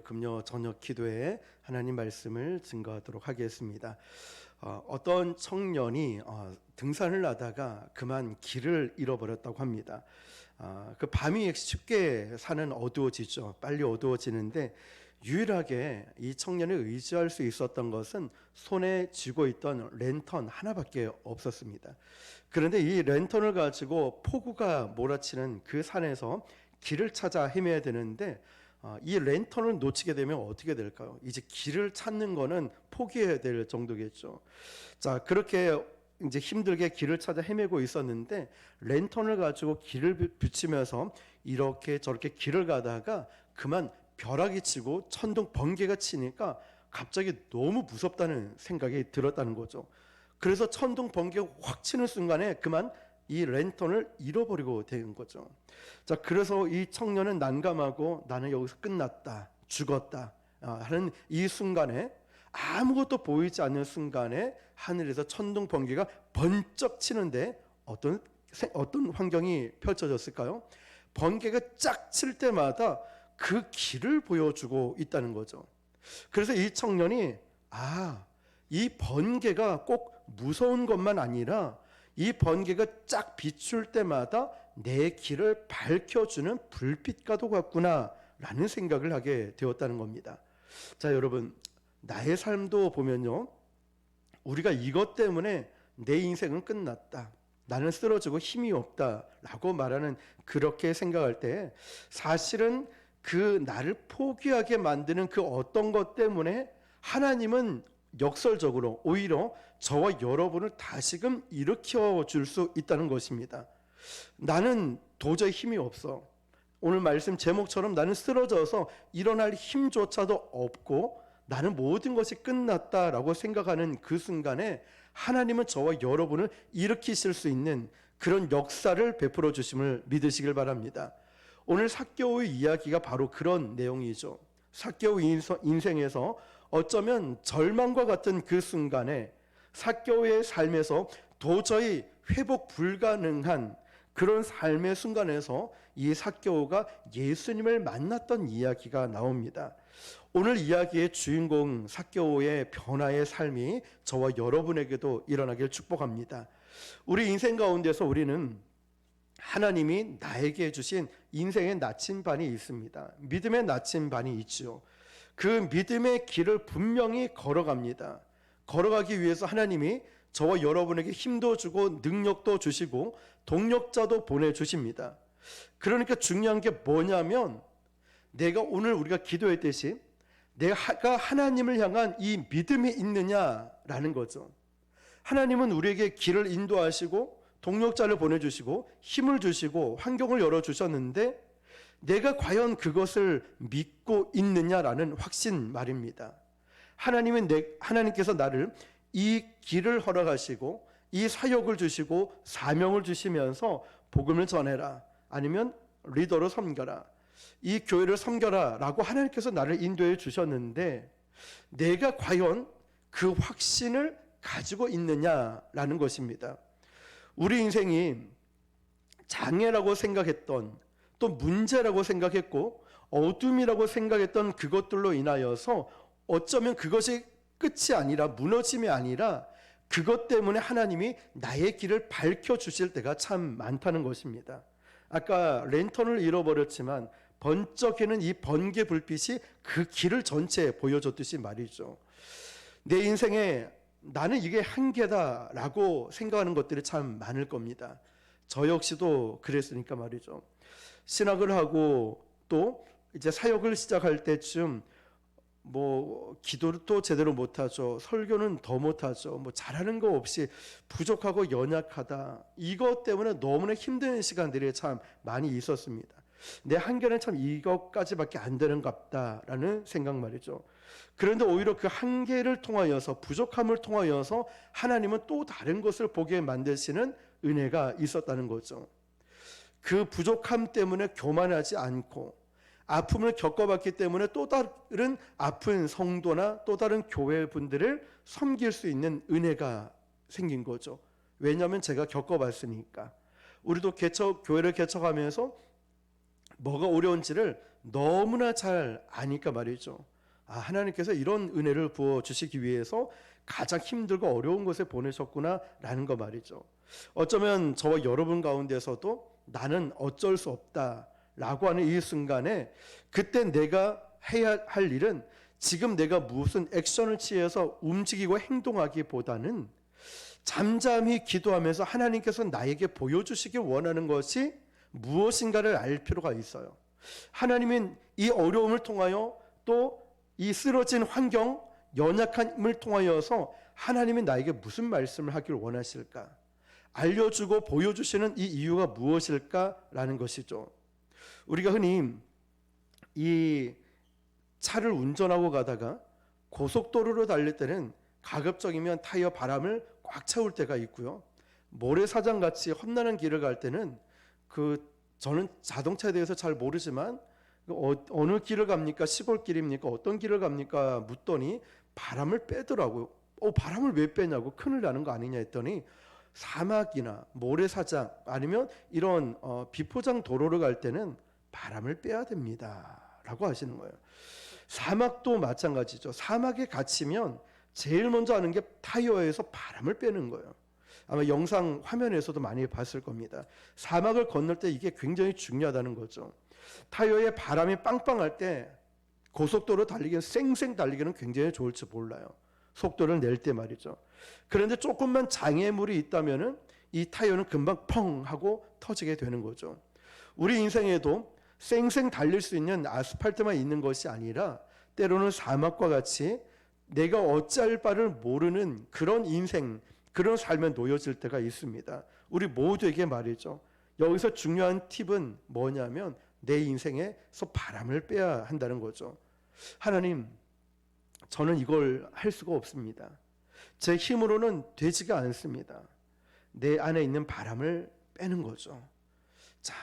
금요 저녁 기도에 하나님 말씀을 증거하도록 하겠습니다. 어떤 청년이 등산을 하다가 그만 길을 잃어버렸다고 합니다. 그 밤이 쉽게 산은 어두워지죠. 빨리 어두워지는데 유일하게 이 청년이 의지할 수 있었던 것은 손에 쥐고 있던 랜턴 하나밖에 없었습니다. 그런데 이 랜턴을 가지고 폭우가 몰아치는 그 산에서 길을 찾아 헤매야 되는데 이 랜턴을 놓치게 되면 어떻게 될까요? 이제 길을 찾는 거는 포기해야 될 정도겠죠. 자, 그렇게 이제 힘들게 길을 찾아 헤매고 있었는데 랜턴을 가지고 길을 비추면서 이렇게 저렇게 길을 가다가 그만 벼락이 치고 천둥 번개가 치니까 갑자기 너무 무섭다는 생각이 들었다는 거죠. 그래서 천둥 번개가 확 치는 순간에 그만 이 랜턴을 잃어버리고 된 거죠. 자, 그래서 이 청년은 난감하고 나는 여기서 끝났다, 죽었다 하는 이 순간에, 아무것도 보이지 않는 순간에 하늘에서 천둥 번개가 번쩍 치는데 어떤 환경이 펼쳐졌을까요? 번개가 쫙 칠 때마다 그 길을 보여주고 있다는 거죠. 그래서 이 청년이 이 번개가 꼭 무서운 것만 아니라 이 번개가 쫙 비출 때마다 내 길을 밝혀주는 불빛과도 같구나 라는 생각을 하게 되었다는 겁니다. 자, 여러분, 나의 삶도 보면요, 우리가 이것 때문에 내 인생은 끝났다, 나는 쓰러지고 힘이 없다 라고 말하는, 그렇게 생각할 때 사실은 그 나를 포기하게 만드는 그 어떤 것 때문에 하나님은 역설적으로 오히려 저와 여러분을 다시금 일으켜 줄 수 있다는 것입니다. 나는 도저히 힘이 없어. 오늘 말씀 제목처럼 나는 쓰러져서 일어날 힘조차도 없고 나는 모든 것이 끝났다라고 생각하는 그 순간에 하나님은 저와 여러분을 일으키실 수 있는 그런 역사를 베풀어 주심을 믿으시길 바랍니다. 오늘 삭개오의 이야기가 바로 그런 내용이죠. 삭개오 인생에서 어쩌면 절망과 같은 그 순간에 삭개오의 삶에서 도저히 회복 불가능한 그런 삶의 순간에서 이 삭개오가 예수님을 만났던 이야기가 나옵니다. 오늘 이야기의 주인공 삭개오의 변화의 삶이 저와 여러분에게도 일어나길 축복합니다. 우리 인생 가운데서 우리는 하나님이 나에게 주신 인생의 나침반이 있습니다. 믿음의 나침반이 있죠. 그 믿음의 길을 분명히 걸어갑니다. 걸어가기 위해서 하나님이 저와 여러분에게 힘도 주고 능력도 주시고 동력자도 보내주십니다. 그러니까 중요한 게 뭐냐면, 내가 오늘 우리가 기도했듯이 내가 하나님을 향한 이 믿음이 있느냐라는 거죠. 하나님은 우리에게 길을 인도하시고 동력자를 보내주시고 힘을 주시고 환경을 열어주셨는데 내가 과연 그것을 믿고 있느냐라는 확신 말입니다. 하나님께서 나를 이 길을 허락하시고 이 사역을 주시고 사명을 주시면서 복음을 전해라, 아니면 리더로 섬겨라, 이 교회를 섬겨라 라고 하나님께서 나를 인도해 주셨는데 내가 과연 그 확신을 가지고 있느냐라는 것입니다. 우리 인생이 장애라고 생각했던, 또 문제라고 생각했고 어둠이라고 생각했던 그것들로 인하여서 어쩌면 그것이 끝이 아니라, 무너짐이 아니라 그것 때문에 하나님이 나의 길을 밝혀주실 때가 참 많다는 것입니다. 아까 랜턴을 잃어버렸지만 번쩍이는 이 번개 불빛이 그 길을 전체 보여줬듯이 말이죠. 내 인생에 나는 이게 한계다라고 생각하는 것들이 참 많을 겁니다. 저 역시도 그랬으니까 말이죠. 신학을 하고 또 이제 사역을 시작할 때쯤 기도를 또 제대로 못하죠. 설교는 더 못하죠. 잘하는 거 없이 부족하고 연약하다, 이것 때문에 너무나 힘든 시간들이 참 많이 있었습니다. 내 한계는 참 이것까지밖에 안 되는갑다라는 생각 말이죠. 그런데 오히려 그 한계를 통하여서, 부족함을 통하여서 하나님은 또 다른 것을 보게 만드시는 은혜가 있었다는 거죠. 그 부족함 때문에 교만하지 않고 아픔을 겪어봤기 때문에 또 다른 아픈 성도나 또 다른 교회 분들을 섬길 수 있는 은혜가 생긴 거죠. 왜냐하면 제가 겪어봤으니까. 우리도 교회를 개척하면서 뭐가 어려운지를 너무나 잘 아니까 말이죠. 하나님께서 이런 은혜를 부어 주시기 위해서 가장 힘들고 어려운 곳에 보내셨구나라는 거 말이죠. 어쩌면 저와 여러분 가운데서도 나는 어쩔 수 없다라고 하는 이 순간에 그때 내가 해야 할 일은 지금 내가 무슨 액션을 취해서 움직이고 행동하기보다는 잠잠히 기도하면서 하나님께서 나에게 보여주시길 원하는 것이 무엇인가를 알 필요가 있어요. 하나님은 이 어려움을 통하여 또 이 쓰러진 환경, 연약함을 통하여서 하나님이 나에게 무슨 말씀을 하길 원하실까? 알려주고 보여주시는 이 이유가 무엇일까라는 것이죠. 우리가 흔히 이 차를 운전하고 가다가 고속도로로 달릴 때는 가급적이면 타이어 바람을 꽉 채울 때가 있고요. 모래사장같이 험난한 길을 갈 때는 저는 자동차에 대해서 잘 모르지만 어느 길을 갑니까? 시골길입니까? 어떤 길을 갑니까? 묻더니 바람을 빼더라고요. 바람을 왜 빼냐고, 큰일 나는 거 아니냐 했더니 사막이나 모래사장 아니면 이런 비포장 도로를 갈 때는 바람을 빼야 됩니다 라고 하시는 거예요. 사막도 마찬가지죠. 사막에 갇히면 제일 먼저 하는 게 타이어에서 바람을 빼는 거예요. 아마 영상 화면에서도 많이 봤을 겁니다. 사막을 건널 때 이게 굉장히 중요하다는 거죠. 타이어에 바람이 빵빵할 때 고속도로 달리기는 쌩쌩 달리기는 굉장히 좋을지 몰라요. 속도를 낼 때 말이죠. 그런데 조금만 장애물이 있다면은 이 타이어는 금방 펑 하고 터지게 되는 거죠. 우리 인생에도 쌩쌩 달릴 수 있는 아스팔트만 있는 것이 아니라 때로는 사막과 같이 내가 어찌할 바를 모르는 그런 인생, 그런 삶에 놓여질 때가 있습니다. 우리 모두에게 말이죠. 여기서 중요한 팁은 뭐냐면 내 인생에서 바람을 빼야 한다는 거죠. 하나님, 저는 이걸 할 수가 없습니다. 제 힘으로는 되지가 않습니다. 내 안에 있는 바람을 빼는 거죠. 자,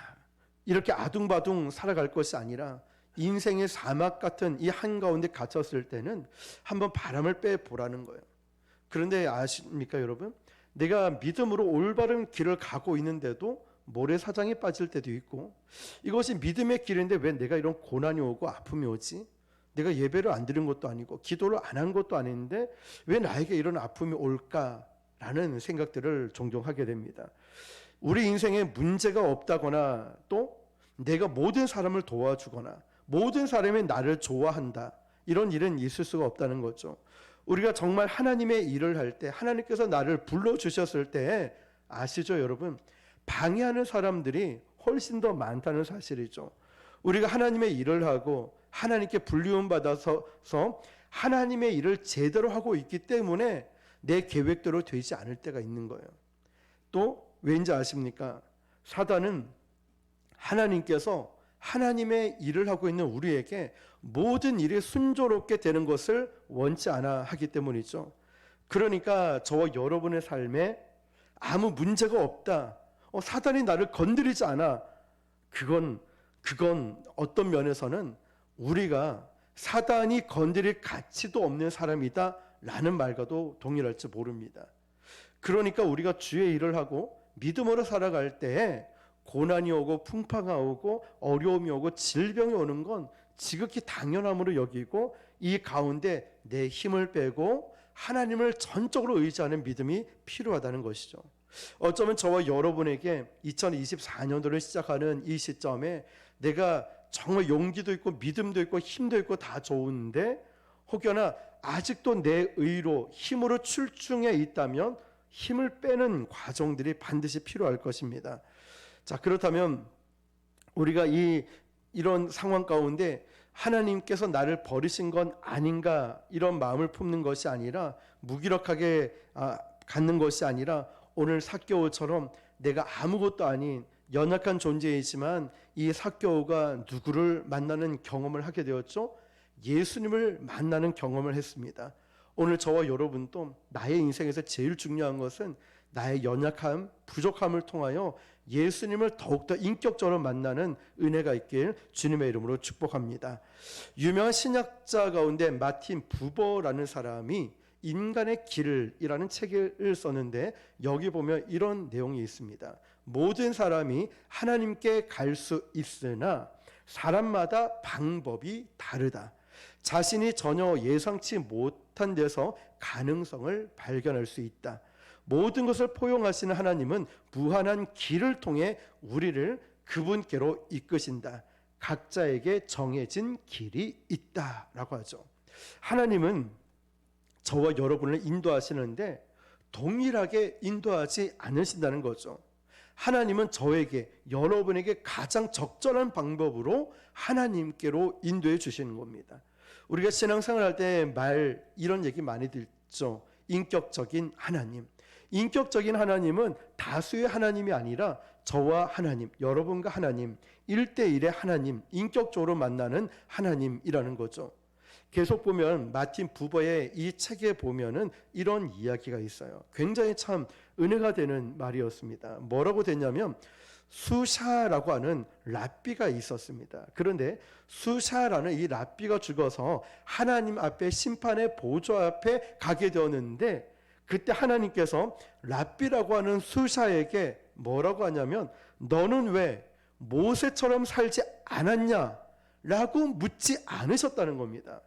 이렇게 아둥바둥 살아갈 것이 아니라 인생의 사막 같은 이 한가운데 갇혔을 때는 한번 바람을 빼보라는 거예요. 그런데 아십니까 여러분? 내가 믿음으로 올바른 길을 가고 있는데도 모래사장에 빠질 때도 있고, 이것이 믿음의 길인데 왜 내가 이런 고난이 오고 아픔이 오지? 내가 예배를 안 드린 것도 아니고 기도를 안 한 것도 아닌데 왜 나에게 이런 아픔이 올까라는 생각들을 종종 하게 됩니다. 우리 인생에 문제가 없다거나 또 내가 모든 사람을 도와주거나 모든 사람이 나를 좋아한다, 이런 일은 있을 수가 없다는 거죠. 우리가 정말 하나님의 일을 할 때, 하나님께서 나를 불러주셨을 때 아시죠 여러분? 방해하는 사람들이 훨씬 더 많다는 사실이죠. 우리가 하나님의 일을 하고 하나님께 불리움 받아서 하나님의 일을 제대로 하고 있기 때문에 내 계획대로 되지 않을 때가 있는 거예요. 또 왠지 아십니까? 사단은 하나님께서 하나님의 일을 하고 있는 우리에게 모든 일이 순조롭게 되는 것을 원치 않아 하기 때문이죠. 그러니까 저와 여러분의 삶에 아무 문제가 없다, 사단이 나를 건드리지 않아, 그건 어떤 면에서는 우리가 사단이 건드릴 가치도 없는 사람이다 라는 말과도 동일할지 모릅니다. 그러니까 우리가 주의 일을 하고 믿음으로 살아갈 때에 고난이 오고 풍파가 오고 어려움이 오고 질병이 오는 건 지극히 당연함으로 여기고, 이 가운데 내 힘을 빼고 하나님을 전적으로 의지하는 믿음이 필요하다는 것이죠. 어쩌면 저와 여러분에게 2024년도를 시작하는 이 시점에 내가 정말 용기도 있고 믿음도 있고 힘도 있고 다 좋은데 혹여나 아직도 내 의로 힘으로 출중해 있다면 힘을 빼는 과정들이 반드시 필요할 것입니다. 자, 그렇다면 우리가 이런 상황 가운데 하나님께서 나를 버리신 건 아닌가, 이런 마음을 품는 것이 아니라 무기력하게 갖는 것이 아니라 오늘 삭개오처럼 내가 아무것도 아닌 연약한 존재이지만 이 삭개오가 누구를 만나는 경험을 하게 되었죠? 예수님을 만나는 경험을 했습니다. 오늘 저와 여러분도 나의 인생에서 제일 중요한 것은 나의 연약함, 부족함을 통하여 예수님을 더욱더 인격적으로 만나는 은혜가 있길 주님의 이름으로 축복합니다. 유명한 신약자 가운데 마틴 부버라는 사람이 인간의 길이라는 책을 썼는데 여기 보면 이런 내용이 있습니다. 모든 사람이 하나님께 갈 수 있으나 사람마다 방법이 다르다. 자신이 전혀 예상치 못한 데서 가능성을 발견할 수 있다. 모든 것을 포용하시는 하나님은 무한한 길을 통해 우리를 그분께로 이끄신다. 각자에게 정해진 길이 있다라고 하죠. 하나님은 저와 여러분을 인도하시는데 동일하게 인도하지 않으신다는 거죠. 하나님은 저에게, 여러분에게 가장 적절한 방법으로 하나님께로 인도해 주시는 겁니다. 우리가 신앙생활 할 때 이런 얘기 많이 듣죠. 인격적인 하나님. 인격적인 하나님은 다수의 하나님이 아니라 저와 하나님, 여러분과 하나님, 1대1의 하나님, 인격적으로 만나는 하나님이라는 거죠. 계속 보면 마틴 부버의 이 책에 보면은 이런 이야기가 있어요. 굉장히 참 은혜가 되는 말이었습니다. 뭐라고 됐냐면 수샤라고 하는 랍비가 있었습니다. 그런데 수샤라는 이 랍비가 죽어서 하나님 앞에 심판의 보좌 앞에 가게 되었는데 그때 하나님께서 랍비라고 하는 수샤에게 뭐라고 하냐면 너는 왜 모세처럼 살지 않았냐? 라고 묻지 않으셨다는 겁니다.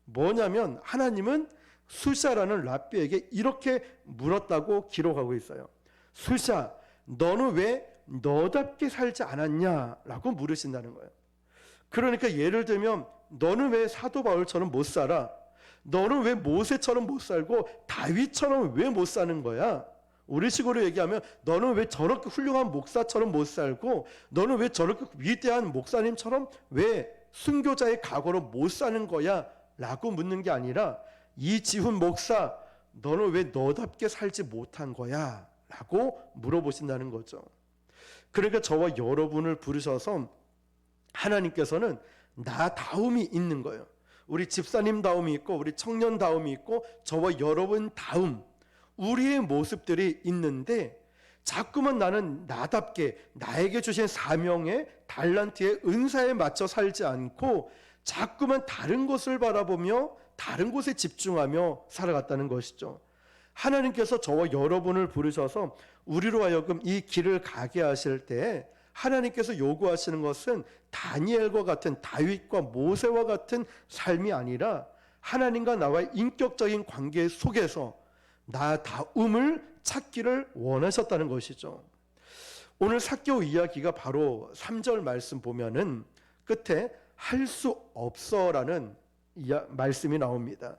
뭐냐면 하나님은 수샤라는 랍비에게 이렇게 물었다고 기록하고 있어요. 수샤, 너는 왜 너답게 살지 않았냐? 라고 물으신다는 거예요. 그러니까 예를 들면 너는 왜 사도 바울처럼 못 살아? 너는 왜 모세처럼 못 살고 다윗처럼 왜 못 사는 거야? 우리식으로 얘기하면 너는 왜 저렇게 훌륭한 목사처럼 못 살고 너는 왜 저렇게 위대한 목사님처럼 왜 순교자의 각오로 못 사는 거야? 라고 묻는 게 아니라 이지훈 목사 너는 왜 너답게 살지 못한 거야? 라고 물어보신다는 거죠. 그러니까 저와 여러분을 부르셔서 하나님께서는 나다움이 있는 거예요. 우리 집사님다움이 있고 우리 청년다움이 있고 저와 여러분 다움, 우리의 모습들이 있는데 자꾸만 나는 나답게 나에게 주신 사명의 달란트의 은사에 맞춰 살지 않고 자꾸만 다른 것을 바라보며 다른 곳에 집중하며 살아갔다는 것이죠. 하나님께서 저와 여러분을 부르셔서 우리로 하여금 이 길을 가게 하실 때 하나님께서 요구하시는 것은 다니엘과 같은 다윗과 모세와 같은 삶이 아니라 하나님과 나와의 인격적인 관계 속에서 나다움을 찾기를 원하셨다는 것이죠. 오늘 삭개오 이야기가 바로 3절 말씀 보면은 끝에 할 수 없어라는 말씀이 나옵니다.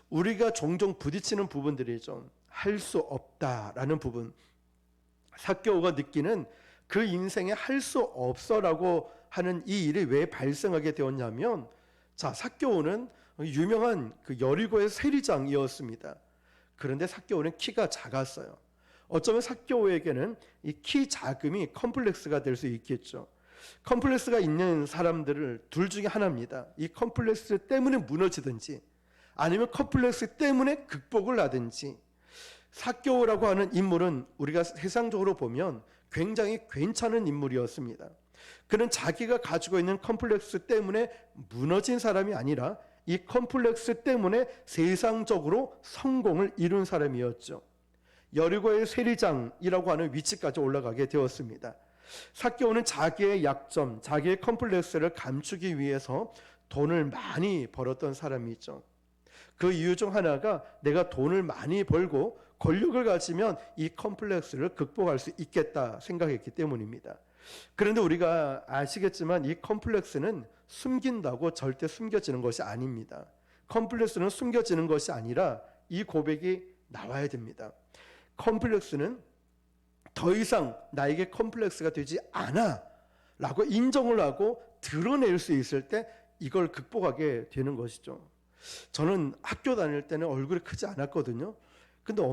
우리가 종종 부딪히는 부분들이죠. 할 수 없다라는 부분. 삭개오가 느끼는 그 인생에 할 수 없어라고 하는 이 일이 왜 발생하게 되었냐면, 자, 삭개오는 유명한 그 여리고의 세리장이었습니다. 그런데 삭개오는 키가 작았어요. 어쩌면 삭개오에게는 이 키 작음이 컴플렉스가 될 수 있겠죠. 컴플렉스가 있는 사람들을 둘 중에 하나입니다. 이 컴플렉스 때문에 무너지든지 아니면 컴플렉스 때문에 극복을 하든지. 삭개오라고 하는 인물은 우리가 세상적으로 보면 굉장히 괜찮은 인물이었습니다. 그는 자기가 가지고 있는 컴플렉스 때문에 무너진 사람이 아니라 이 컴플렉스 때문에 세상적으로 성공을 이룬 사람이었죠. 여리고의 세리장이라고 하는 위치까지 올라가게 되었습니다. 삭개오는 자기의 약점, 자기의 컴플렉스를 감추기 위해서 돈을 많이 벌었던 사람이죠. 그 이유 중 하나가 내가 돈을 많이 벌고 권력을 가지면 이 컴플렉스를 극복할 수 있겠다 생각했기 때문입니다. 그런데 우리가 아시겠지만 이 컴플렉스는 숨긴다고 절대 숨겨지는 것이 아닙니다. 컴플렉스는 숨겨지는 것이 아니라 이 고백이 나와야 됩니다. 컴플렉스는 더 이상 나에게 컴플렉스가 되지 않아 라고 인정을 하고 드러낼 수 있을 때 이걸 극복하게 되는 것이죠. 저는 학교 다닐 때는 얼굴이 크지 않았거든요. 근데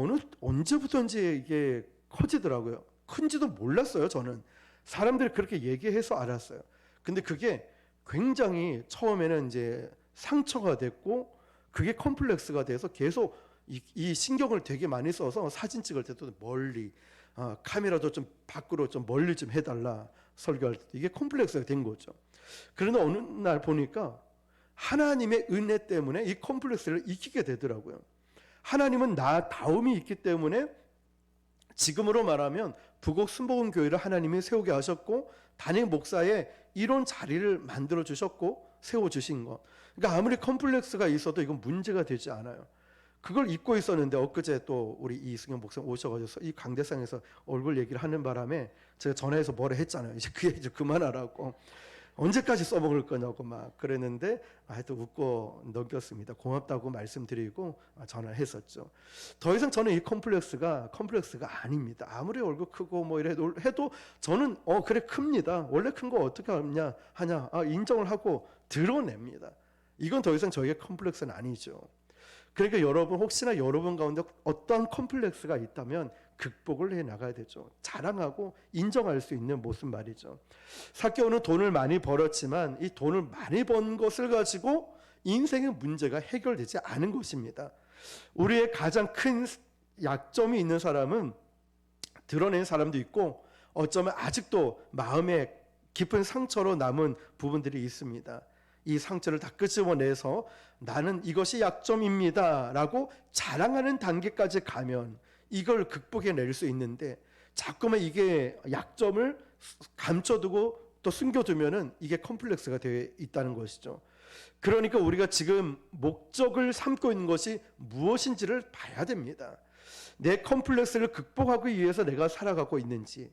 언제부터인지 이게 커지더라고요. 큰지도 몰랐어요. 저는 사람들이 그렇게 얘기해서 알았어요. 근데 그게 굉장히 처음에는 이제 상처가 됐고 그게 컴플렉스가 돼서 계속 이 신경을 되게 많이 써서 사진 찍을 때도 멀리 카메라도 좀 밖으로 좀 멀리 좀 해달라 설교할 때도 이게 컴플렉스가 된 거죠. 그런데 어느 날 보니까 하나님의 은혜 때문에 이 컴플렉스를 이기게 되더라고요. 하나님은 나다움이 있기 때문에 지금으로 말하면 부곡 순복음교회를 하나님이 세우게 하셨고 담임 목사의 이런 자리를 만들어 주셨고 세워 주신 것. 그러니까 아무리 컴플렉스가 있어도 이건 문제가 되지 않아요. 그걸 잊고 있었는데 엊그제 또 우리 이승현 목사 오셔가지고 이 강대상에서 얼굴 얘기를 하는 바람에 제가 전화해서 뭐라 했잖아요. 이제 그 얘기 좀 그만하라고. 언제까지 써먹을 거냐고 막 그랬는데 하여튼 웃고 넘겼습니다. 고맙다고 말씀드리고 전화했었죠. 더 이상 저는 이 컴플렉스가 아닙니다. 아무리 얼굴 크고 뭐 이래도 해도 저는 그래 큽니다. 원래 큰 거 어떻게 하냐 인정을 하고 드러냅니다. 이건 더 이상 저희의 컴플렉스는 아니죠. 그러니까 여러분 혹시나 여러분 가운데 어떠한 컴플렉스가 있다면 극복을 해 나가야 되죠. 자랑하고 인정할 수 있는 모습 말이죠. 삭개오는 돈을 많이 벌었지만 이 돈을 많이 번 것을 가지고 인생의 문제가 해결되지 않은 것입니다. 우리의 가장 큰 약점이 있는 사람은 드러낸 사람도 있고 어쩌면 아직도 마음에 깊은 상처로 남은 부분들이 있습니다. 이 상처를 다 끄집어내서 나는 이것이 약점입니다 라고 자랑하는 단계까지 가면 이걸 극복해낼 수 있는데 자꾸만 이게 약점을 감춰두고 또 숨겨두면은 이게 컴플렉스가 되어 있다는 것이죠. 그러니까 우리가 지금 목적을 삼고 있는 것이 무엇인지를 봐야 됩니다. 내 컴플렉스를 극복하기 위해서 내가 살아가고 있는지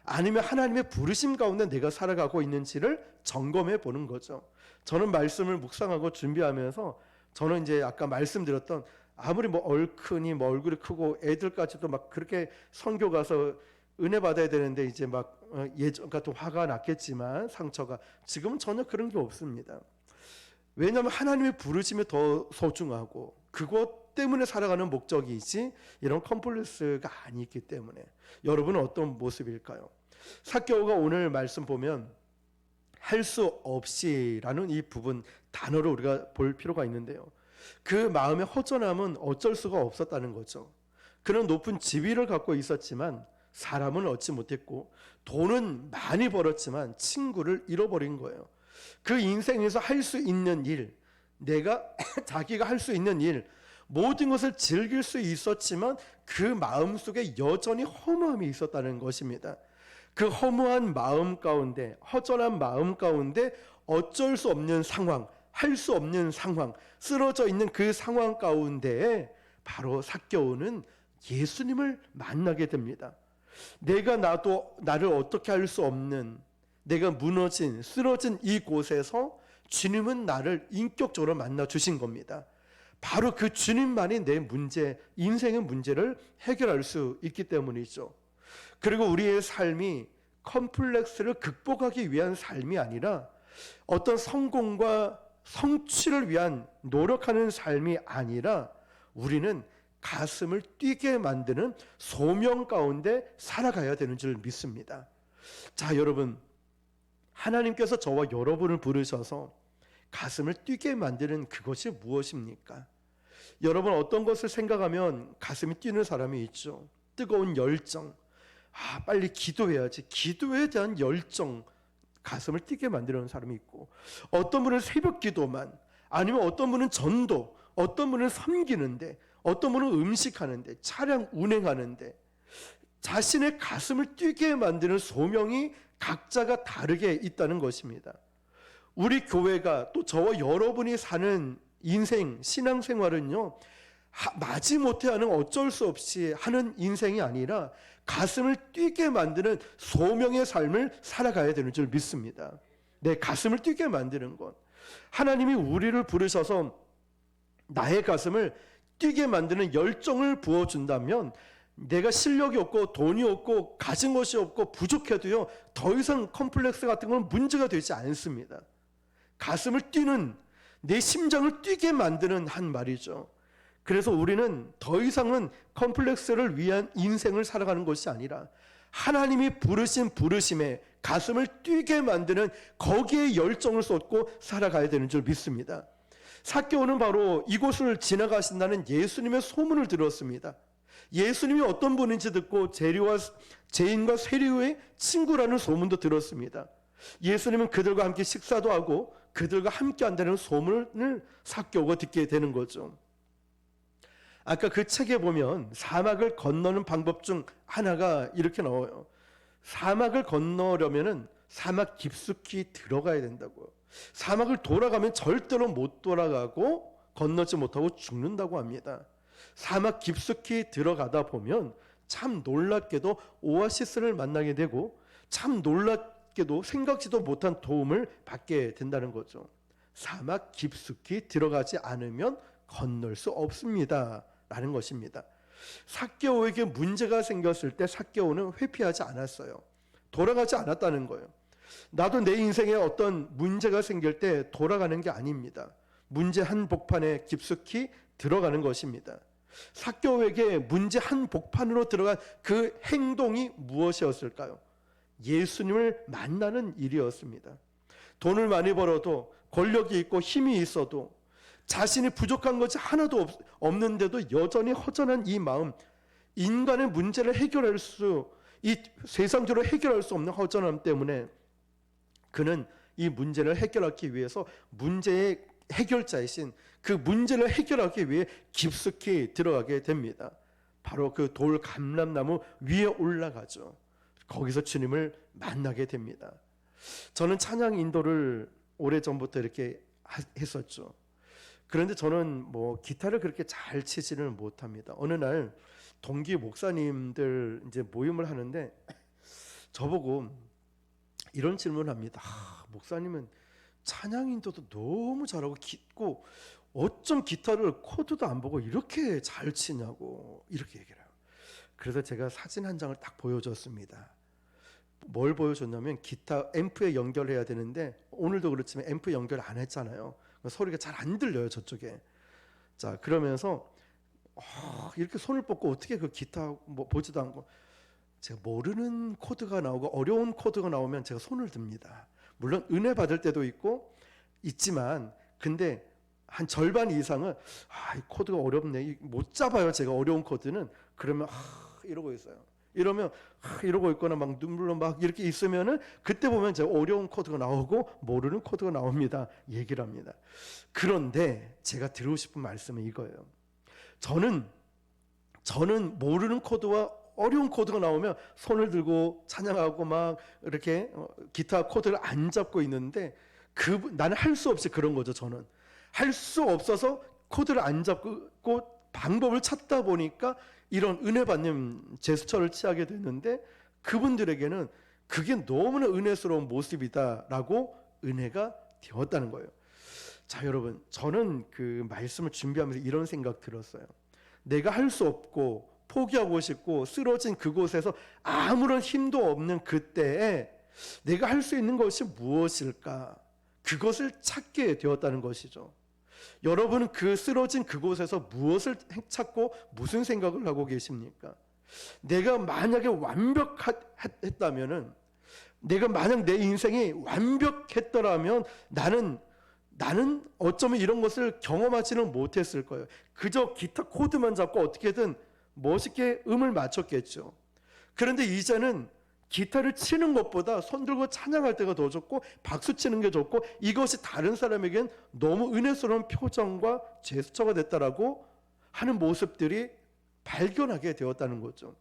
아니면 하나님의 부르심 가운데 내가 살아가고 있는지를 점검해 보는 거죠. 저는 말씀을 묵상하고 준비하면서 저는 이제 아까 말씀드렸던 아무리 뭐 얼큰이 뭐 얼굴이 크고 애들까지도 막 그렇게 선교 가서 은혜 받아야 되는데 이제 막 예전 같은 화가 났겠지만 상처가 지금은 전혀 그런 게 없습니다. 왜냐하면 하나님의 부르심이 더 소중하고 그것 때문에 살아가는 목적이지 이런 컴플렉스가 아니기 때문에. 여러분은 어떤 모습일까요? 삭개오가 오늘 말씀 보면 할 수 없이라는 이 부분 단어를 우리가 볼 필요가 있는데요. 그 마음의 허전함은 어쩔 수가 없었다는 거죠. 그는 높은 지위를 갖고 있었지만 사람은 얻지 못했고 돈은 많이 벌었지만 친구를 잃어버린 거예요. 그 인생에서 할 수 있는 일, 자기가 할 수 있는 일, 모든 것을 즐길 수 있었지만 그 마음속에 여전히 허무함이 있었다는 것입니다. 그 허무한 마음 가운데, 허전한 마음 가운데 어쩔 수 없는 상황, 할 수 없는 상황, 쓰러져 있는 그 상황 가운데에 바로 삭개오는 예수님을 만나게 됩니다. 나를 어떻게 할 수 없는, 내가 무너진, 쓰러진 이곳에서 주님은 나를 인격적으로 만나 주신 겁니다. 바로 그 주님만이 내 문제, 인생의 문제를 해결할 수 있기 때문이죠. 그리고 우리의 삶이 컴플렉스를 극복하기 위한 삶이 아니라 어떤 성공과 성취를 위한 노력하는 삶이 아니라 우리는 가슴을 뛰게 만드는 소명 가운데 살아가야 되는 줄 믿습니다. 자, 여러분, 하나님께서 저와 여러분을 부르셔서 가슴을 뛰게 만드는 그것이 무엇입니까? 여러분 어떤 것을 생각하면 가슴이 뛰는 사람이 있죠. 뜨거운 열정, 빨리 기도해야지, 기도에 대한 열정, 가슴을 뛰게 만드는 사람이 있고, 어떤 분은 새벽 기도만, 아니면 어떤 분은 전도, 어떤 분은 섬기는데, 어떤 분은 음식하는데, 차량 운행하는데, 자신의 가슴을 뛰게 만드는 소명이 각자가 다르게 있다는 것입니다. 우리 교회가 또 저와 여러분이 사는 인생, 신앙생활은요, 마지못해 하는 어쩔 수 없이 하는 인생이 아니라 가슴을 뛰게 만드는 소명의 삶을 살아가야 되는 줄 믿습니다. 내 가슴을 뛰게 만드는 것. 하나님이 우리를 부르셔서 나의 가슴을 뛰게 만드는 열정을 부어준다면 내가 실력이 없고 돈이 없고 가진 것이 없고 부족해도요, 더 이상 컴플렉스 같은 건 문제가 되지 않습니다. 가슴을 뛰는, 내 심장을 뛰게 만드는 한 말이죠. 그래서 우리는 더 이상은 컴플렉스를 위한 인생을 살아가는 것이 아니라 하나님이 부르신 부르심에 가슴을 뛰게 만드는 거기에 열정을 쏟고 살아가야 되는 줄 믿습니다. 삭개오는 바로 이곳을 지나가신다는 예수님의 소문을 들었습니다. 예수님이 어떤 분인지 듣고 죄인과 세리의 친구라는 소문도 들었습니다. 예수님은 그들과 함께 식사도 하고 그들과 함께 한다는 소문을 삭개오가 듣게 되는 거죠. 아까 그 책에 보면 사막을 건너는 방법 중 하나가 이렇게 나와요. 사막을 건너려면은 사막 깊숙이 들어가야 된다고요. 사막을 돌아가면 절대로 못 돌아가고 건너지 못하고 죽는다고 합니다. 사막 깊숙이 들어가다 보면 참 놀랍게도 오아시스를 만나게 되고 참 놀랍게도 생각지도 못한 도움을 받게 된다는 거죠. 사막 깊숙이 들어가지 않으면 건널 수 없습니다 라는 것입니다. 삭개오에게 문제가 생겼을 때 삭개오는 회피하지 않았어요. 돌아가지 않았다는 거예요. 나도 내 인생에 어떤 문제가 생길 때 돌아가는 게 아닙니다. 문제 한복판에 깊숙이 들어가는 것입니다. 삭개오에게 문제 한복판으로 들어간 그 행동이 무엇이었을까요? 예수님을 만나는 일이었습니다. 돈을 많이 벌어도 권력이 있고 힘이 있어도 자신이 부족한 것이 하나도 없는데도 여전히 허전한 이 마음, 인간의 문제를 해결할 이 세상적으로 해결할 수 없는 허전함 때문에 그는 이 문제를 해결하기 위해서 문제의 해결자이신 그 문제를 해결하기 위해 깊숙이 들어가게 됩니다. 바로 그 돌 감람나무 위에 올라가죠. 거기서 주님을 만나게 됩니다. 저는 찬양 인도를 오래전부터 이렇게 했었죠. 그런데 저는 뭐 기타를 그렇게 잘 치지는 못합니다. 어느 날 동기 목사님들 이제 모임을 하는데 저보고 이런 질문을 합니다. 목사님은 찬양 인도도 너무 잘하고 깊고 어쩜 기타를 코드도 안 보고 이렇게 잘 치냐고 이렇게 얘기를 해요. 그래서 제가 사진 한 장을 딱 보여줬습니다. 뭘 보여줬냐면 기타 앰프에 연결해야 되는데 오늘도 그렇지만 앰프 연결 안 했잖아요. 소리가 잘 안 들려요 저쪽에. 자 그러면서 이렇게 손을 뻗고 어떻게 그 기타 뭐 보지도 않고 제가 모르는 코드가 나오고 어려운 코드가 나오면 제가 손을 듭니다. 물론 은혜 받을 때도 있지만 근데 한 절반 이상은 이 코드가 어렵네 못 잡아요. 제가 어려운 코드는. 그러면 이러고 있어요. 이러면 이러고 있거나 막 눈물로 막 이렇게 있으면은 그때 보면 제가 어려운 코드가 나오고 모르는 코드가 나옵니다. 얘기를 합니다. 그런데 제가 드리고 싶은 말씀은 이거예요. 저는 모르는 코드와 어려운 코드가 나오면 손을 들고 찬양하고 막 이렇게 기타 코드를 안 잡고 있는데 나는 할 수 없이 그런 거죠. 저는 할 수 없어서 코드를 안 잡고 방법을 찾다 보니까 이런 은혜 받는 제스처를 취하게 됐는데 그분들에게는 그게 너무나 은혜스러운 모습이다라고 은혜가 되었다는 거예요. 자 여러분, 저는 그 말씀을 준비하면서 이런 생각 들었어요. 내가 할 수 없고 포기하고 싶고 쓰러진 그곳에서 아무런 힘도 없는 그때에 내가 할 수 있는 것이 무엇일까? 그것을 찾게 되었다는 것이죠. 여러분은 그 쓰러진 그곳에서 무엇을 찾고 무슨 생각을 하고 계십니까? 내가 만약에 완벽했다면은, 내가 만약 내 인생이 완벽했더라면 나는 어쩌면 이런 것을 경험하지는 못했을 거예요. 그저 기타 코드만 잡고 어떻게든 멋있게 음을 맞췄겠죠. 그런데 이제는 기타를 치는 것보다 손 들고 찬양할 때가 더 좋고 박수 치는 게 좋고 이것이 다른 사람에겐 너무 은혜스러운 표정과 제스처가 됐다라고 하는 모습들이 발견하게 되었다는 거죠.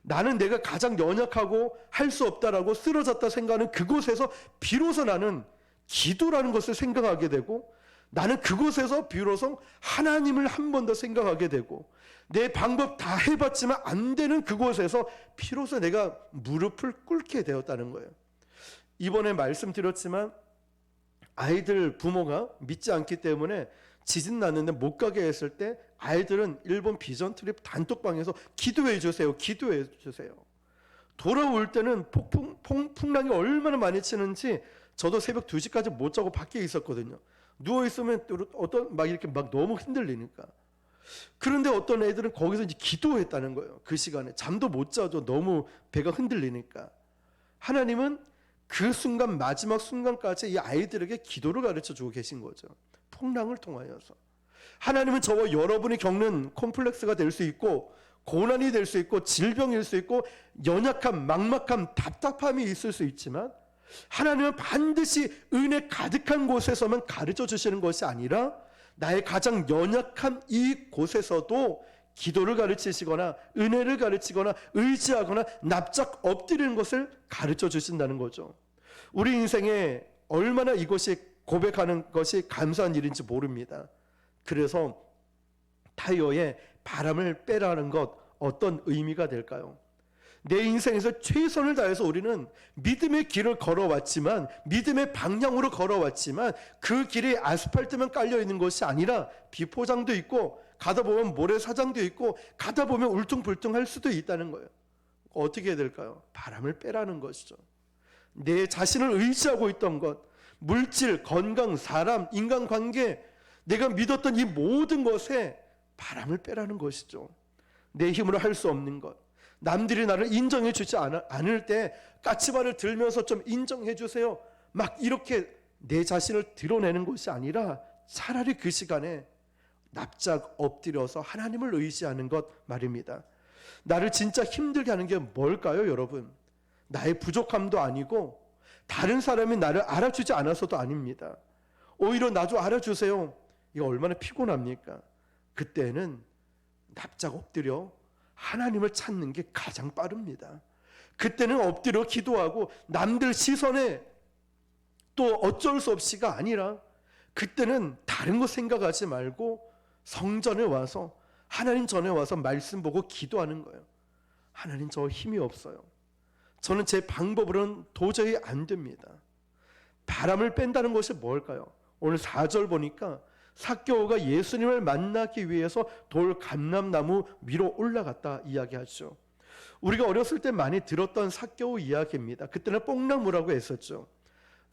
나는 내가 가장 연약하고 할 수 없다라고 쓰러졌다 생각하는 그곳에서 비로소 나는 기도라는 것을 생각하게 되고 나는 그곳에서 비로소 하나님을 한 번 더 생각하게 되고 내 방법 다 해봤지만 안 되는 그곳에서 비로소 내가 무릎을 꿇게 되었다는 거예요. 이번에 말씀드렸지만 아이들 부모가 믿지 않기 때문에 지진 났는데 못 가게 했을 때 아이들은 일본 비전 트립 단톡방에서 기도해 주세요. 기도해 주세요. 돌아올 때는 풍랑이 얼마나 많이 치는지 저도 새벽 2시까지 못 자고 밖에 있었거든요. 누워있으면 막 이렇게 막 너무 흔들리니까. 그런데 어떤 애들은 거기서 이제 기도했다는 거예요. 그 시간에 잠도 못 자죠. 너무 배가 흔들리니까. 하나님은 그 순간 마지막 순간까지 이 아이들에게 기도를 가르쳐 주고 계신 거죠. 풍랑을 통하여서. 하나님은 저와 여러분이 겪는 콤플렉스가 될 수 있고 고난이 될 수 있고 질병일 수 있고 연약함, 막막함, 답답함이 있을 수 있지만 하나님은 반드시 은혜 가득한 곳에서만 가르쳐 주시는 것이 아니라 나의 가장 연약한 이 곳에서도 기도를 가르치시거나 은혜를 가르치거나 의지하거나 납작 엎드리는 것을 가르쳐 주신다는 거죠. 우리 인생에 얼마나 이것이 고백하는 것이 감사한 일인지 모릅니다. 그래서 타이어에 바람을 빼라는 것 어떤 의미가 될까요? 내 인생에서 최선을 다해서 우리는 믿음의 길을 걸어왔지만, 믿음의 방향으로 걸어왔지만, 그 길이 아스팔트만 깔려 있는 것이 아니라 비포장도 있고, 가다 보면 모래사장도 있고, 가다 보면 울퉁불퉁할 수도 있다는 거예요. 어떻게 해야 될까요? 바람을 빼라는 것이죠. 내 자신을 의지하고 있던 것, 물질, 건강, 사람, 인간관계, 내가 믿었던 이 모든 것에 바람을 빼라는 것이죠. 내 힘으로 할 수 없는 것, 남들이 나를 인정해 주지 않을 때 까치발을 들면서 좀 인정해 주세요, 막 이렇게 내 자신을 드러내는 것이 아니라 차라리 그 시간에 납작 엎드려서 하나님을 의지하는 것 말입니다. 나를 진짜 힘들게 하는 게 뭘까요, 여러분? 나의 부족함도 아니고 다른 사람이 나를 알아주지 않아서도 아닙니다. 오히려 나 좀 알아주세요. 이거 얼마나 피곤합니까? 그때는 납작 엎드려 하나님을 찾는 게 가장 빠릅니다. 그때는 엎드려 기도하고 남들 시선에 또 어쩔 수 없이가 아니라, 그때는 다른 거 생각하지 말고 성전에 와서, 하나님 전에 와서 말씀 보고 기도하는 거예요. 하나님, 저 힘이 없어요. 저는 제 방법으로는 도저히 안 됩니다. 바람을 뺀다는 것이 뭘까요? 오늘 4절 보니까 삭개오가 예수님을 만나기 위해서 돌 감람나무 위로 올라갔다 이야기하죠. 우리가 어렸을 때 많이 들었던 삭개오 이야기입니다. 그때는 뽕나무라고 했었죠.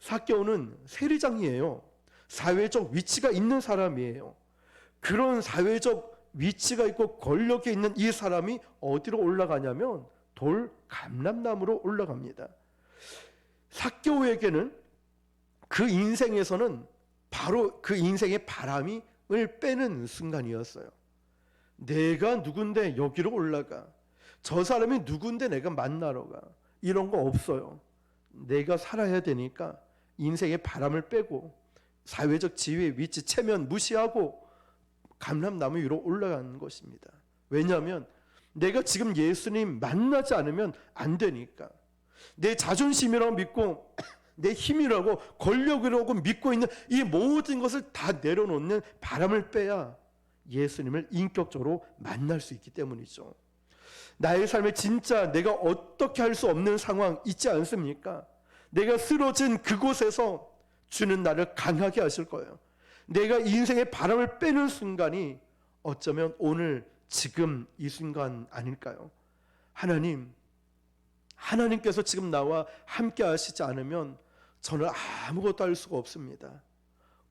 삭개오는 세리장이에요. 사회적 위치가 있는 사람이에요. 그런 사회적 위치가 있고 권력이 있는 이 사람이 어디로 올라가냐면 돌 감람나무로 올라갑니다. 삭개오에게는 그 인생에서는 바로 그 인생의 바람을 빼는 순간이었어요. 내가 누군데 여기로 올라가, 저 사람이 누군데 내가 만나러 가, 이런 거 없어요. 내가 살아야 되니까 인생의 바람을 빼고 사회적 지위의 위치, 체면 무시하고 감람나무 위로 올라가는 것입니다. 왜냐하면 내가 지금 예수님 만나지 않으면 안 되니까. 내 자존심이라고 믿고 내 힘이라고 권력이라고 믿고 있는 이 모든 것을 다 내려놓는 바람을 빼야 예수님을 인격적으로 만날 수 있기 때문이죠. 나의 삶에 진짜 내가 어떻게 할 수 없는 상황 있지 않습니까? 내가 쓰러진 그곳에서 주는 나를 강하게 하실 거예요. 내가 인생의 바람을 빼는 순간이 어쩌면 오늘 지금 이 순간 아닐까요? 하나님께서 지금 나와 함께 하시지 않으면 저는 아무것도 할 수가 없습니다.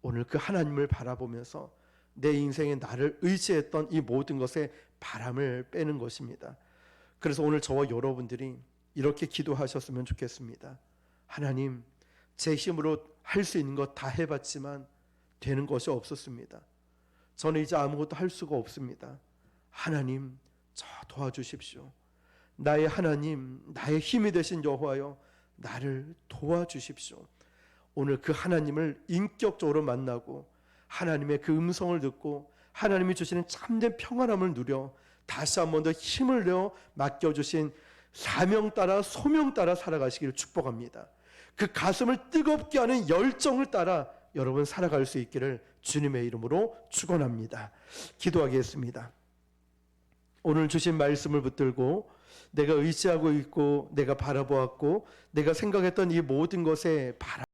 오늘 그 하나님을 바라보면서 내 인생에 나를 의지했던 이 모든 것에 바람을 빼는 것입니다. 그래서 오늘 저와 여러분들이 이렇게 기도하셨으면 좋겠습니다. 하나님, 제 힘으로 할 수 있는 것 다 해봤지만 되는 것이 없었습니다. 저는 이제 아무것도 할 수가 없습니다. 하나님, 저 도와주십시오. 나의 하나님, 나의 힘이 되신 여호와여, 나를 도와주십시오. 오늘 그 하나님을 인격적으로 만나고 하나님의 그 음성을 듣고 하나님이 주시는 참된 평안함을 누려 다시 한 번 더 힘을 내어 맡겨주신 사명 따라 소명 따라 살아가시기를 축복합니다. 그 가슴을 뜨겁게 하는 열정을 따라 여러분 살아갈 수 있기를 주님의 이름으로 축원합니다. 기도하겠습니다. 오늘 주신 말씀을 붙들고 내가 의지하고 있고 내가 바라보았고 내가 생각했던 이 모든 것에 바람